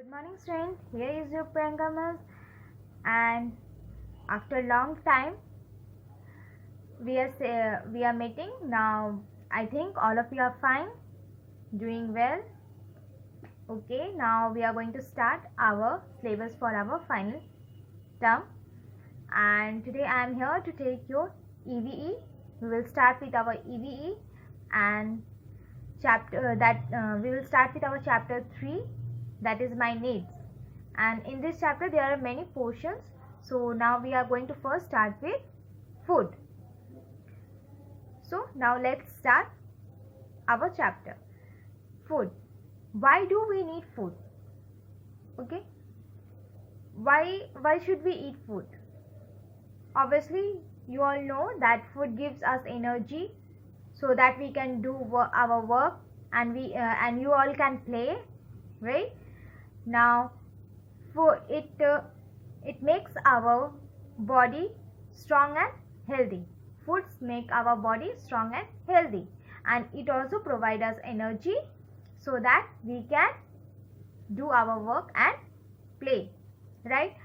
Good morning, student. Here is your Priyanka Miss, and after long time we are meeting now. I think all of you are fine, doing well. Okay, now we are going to start our syllabus for our final term, and today I am here to take your EVE. We will start with our EVE and we will start with our chapter 3, that is my needs. And in this chapter there are many portions, so now we are going to first start with food. So now let's start our chapter. Food. Why do we need food? Okay, why should we eat food? Obviously you all know that food gives us energy so that we can do our work, and you all can play, right? Now for it makes our body strong and healthy. Foods make our body strong and healthy, and it also provides us energy so that we can do our work and play, right?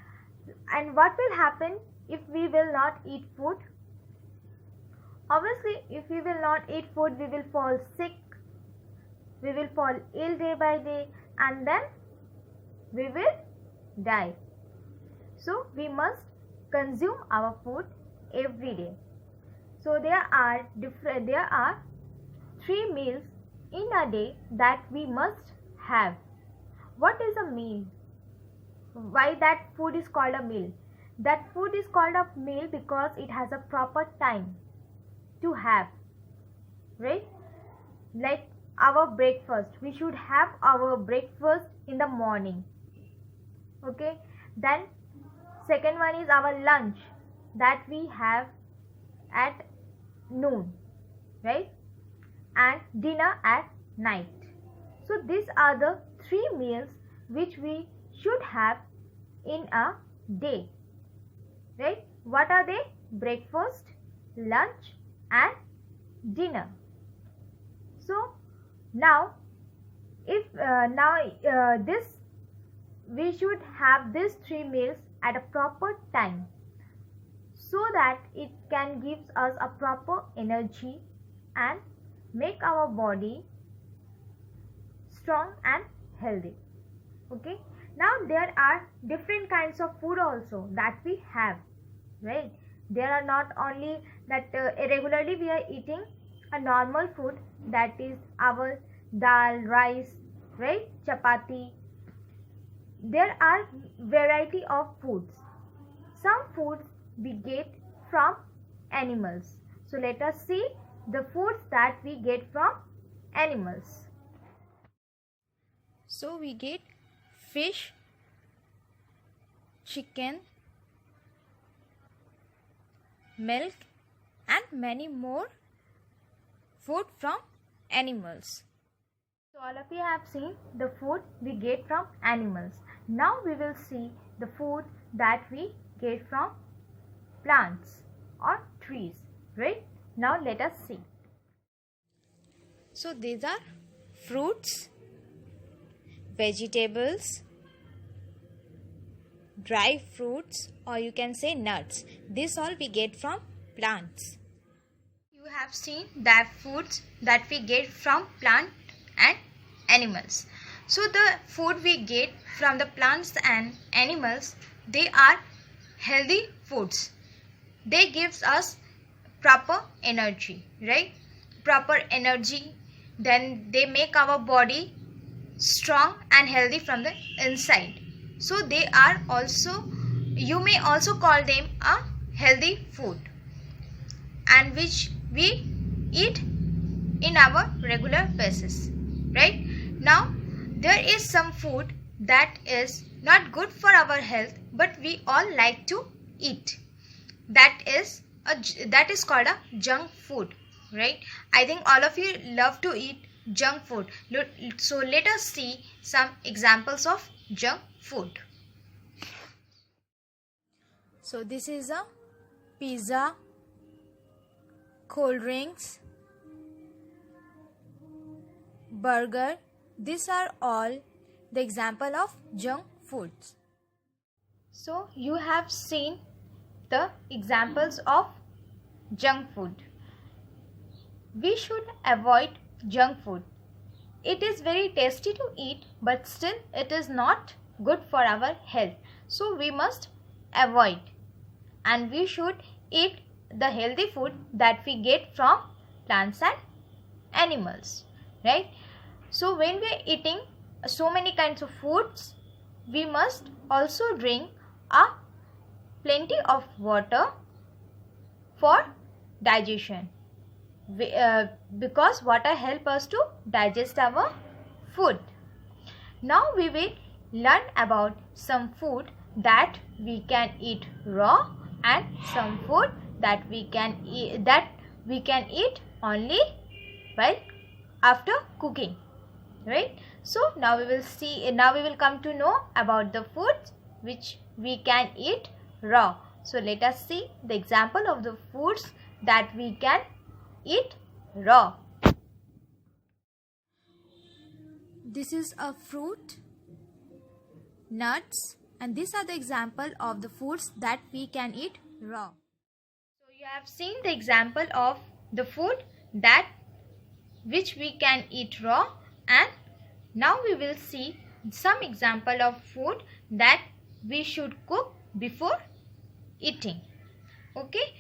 And what will happen if we will not eat food? Obviously if we will not eat food, we will fall sick, we will fall ill day by day, and then we will die. So we must consume our food every day. So there are 3 meals in a day that we must have. What is a meal? Why that food is called a meal? That food is called a meal because it has a proper time to have, right? Like our breakfast, we should have our breakfast in the morning. Okay, then second one is our lunch that we have at noon, right? And dinner at night. So these are the 3 meals which we should have in a day, right? What are they? Breakfast, lunch and dinner. So now we should have these 3 meals at a proper time so that it can give us a proper energy and make our body strong and healthy. Okay, now there are different kinds of food also that we have, right? There are not only that regularly we are eating a normal food, that is our dal, rice, right, chapati. There are variety of foods. Some foods we get from animals. So let us see the foods that we get from animals. So we get fish, chicken, milk and many more food from animals. So all of you have seen the food we get from animals. Now we will see the food that we get from plants or trees, right? Now let us see. So these are fruits, vegetables, dry fruits, or you can say nuts. This all we get from plants. You have seen that foods that we get from plant and animals. So the food we get from the plants and animals, they are healthy foods. They gives us proper energy, right? Proper energy. Then they make our body strong and healthy from the inside. So they are also, you may also call them a healthy food, and which we eat in our regular basis, right? Now there is some food that is not good for our health, but we all like to eat. That is called a junk food, right? I think all of you love to eat junk food. So let us see some examples of junk food. So this is a pizza, cold drinks, burger. These are all the example of junk foods. So you have seen the examples of junk food. We should avoid junk food. It is very tasty to eat, but still it is not good for our health. So we must avoid, and we should eat the healthy food that we get from plants and animals, right? So when we are eating so many kinds of foods, we must also drink plenty of water for digestion, because water helps us to digest our food. Now we will learn about some food that we can eat raw and some food that we can eat only while after cooking, right? So now we will come to know about the foods which we can eat raw. So let us see the example of the foods that we can eat raw. This is a fruit, nuts, and these are the example of the foods that we can eat raw. So you have seen the example of the food which we can eat raw, and now we will see some example of food that we should cook before eating. Okay.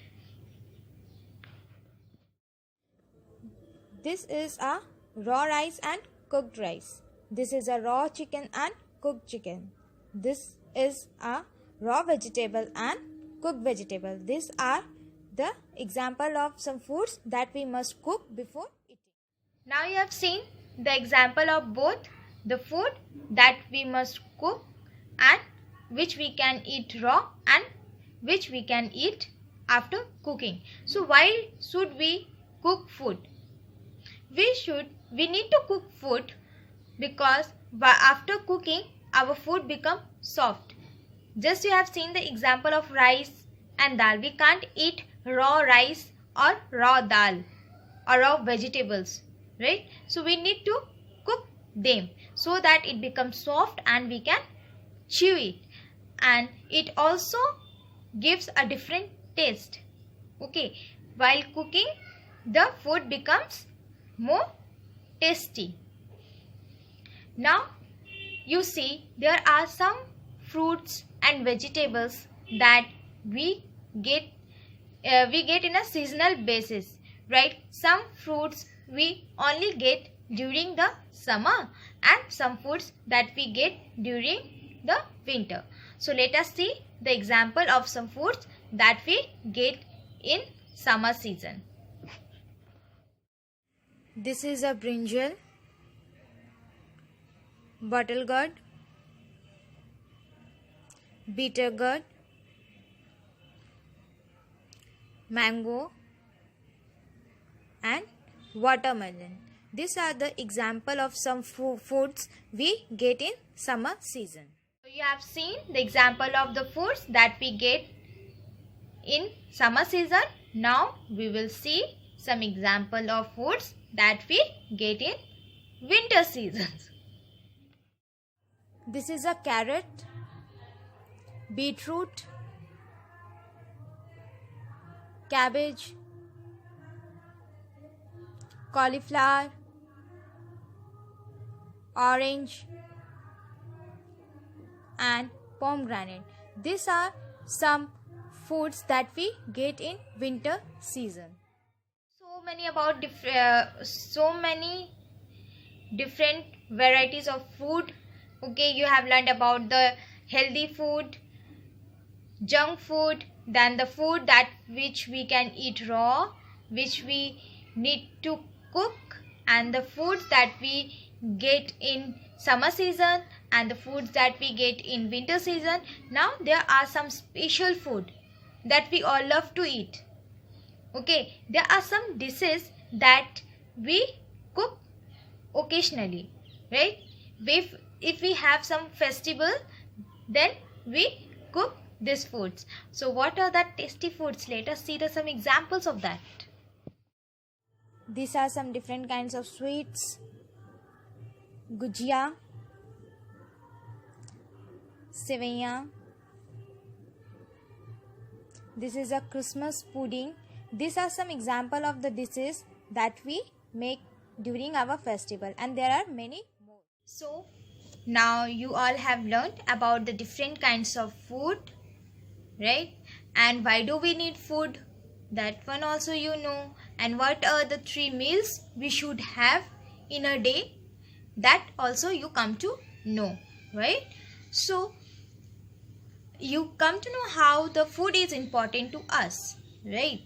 This is a raw rice and cooked rice. This is a raw chicken and cooked chicken. This is a raw vegetable and cooked vegetable. These are the example of some foods that we must cook before eating. Now you have seen the example of both the food that we must cook and which we can eat raw and which we can eat after cooking. So why should we cook food? We need to cook food because after cooking our food become soft. Just you have seen the example of rice and dal. We can't eat raw rice or raw dal or raw vegetables, right? So we need to cook them so that it becomes soft and we can chew it, and it also gives a different taste. Okay, while cooking the food becomes more tasty. Now you see there are some fruits and vegetables that we get in a seasonal basis, right? Some fruits we only get during the summer and some foods that we get during the winter. So let us see the example of some foods that we get in summer season. This is a brinjal, bottle gourd, bitter gourd, mango and watermelon. These are the example of some foods we get in summer season. So you have seen the example of the foods that we get in summer season. Now we will see some example of foods that we get in winter seasons. This is a carrot, beetroot, cabbage, cauliflower, orange and pomegranate. These are some foods that we get in winter season. So many different varieties of food. Okay, you have learned about the healthy food, junk food, then the food which we can eat raw, which we need to cook, and the foods that we get in summer season and the foods that we get in winter season. Now there are some special food that we all love to eat. Okay, there are some dishes that we cook occasionally, right? If we have some festival, then we cook these foods. So what are the tasty foods? Let us see some examples of that. These are some different kinds of sweets: gujia, sevaiyan. This is a Christmas pudding. These are some example of the dishes that we make during our festival, and there are many more. So now you all have learned about the different kinds of food, right? And why do we need food? That one also you know. And what are the 3 meals we should have in a day? That also you come to know, right? So you come to know how the food is important to us, right?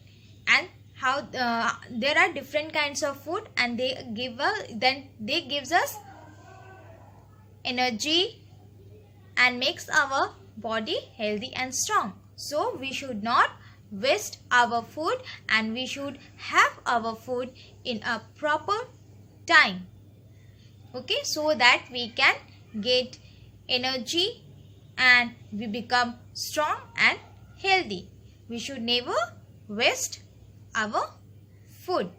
And how there are different kinds of food, and they gives us energy and makes our body healthy and strong. So we should not waste our food, and we should have our food in a proper time, okay, so that we can get energy and we become strong and healthy. We should never waste our food.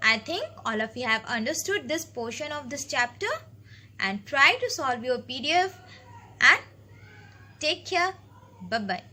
I think all of you have understood this portion of this chapter, and try to solve your PDF, and take care. Bye bye.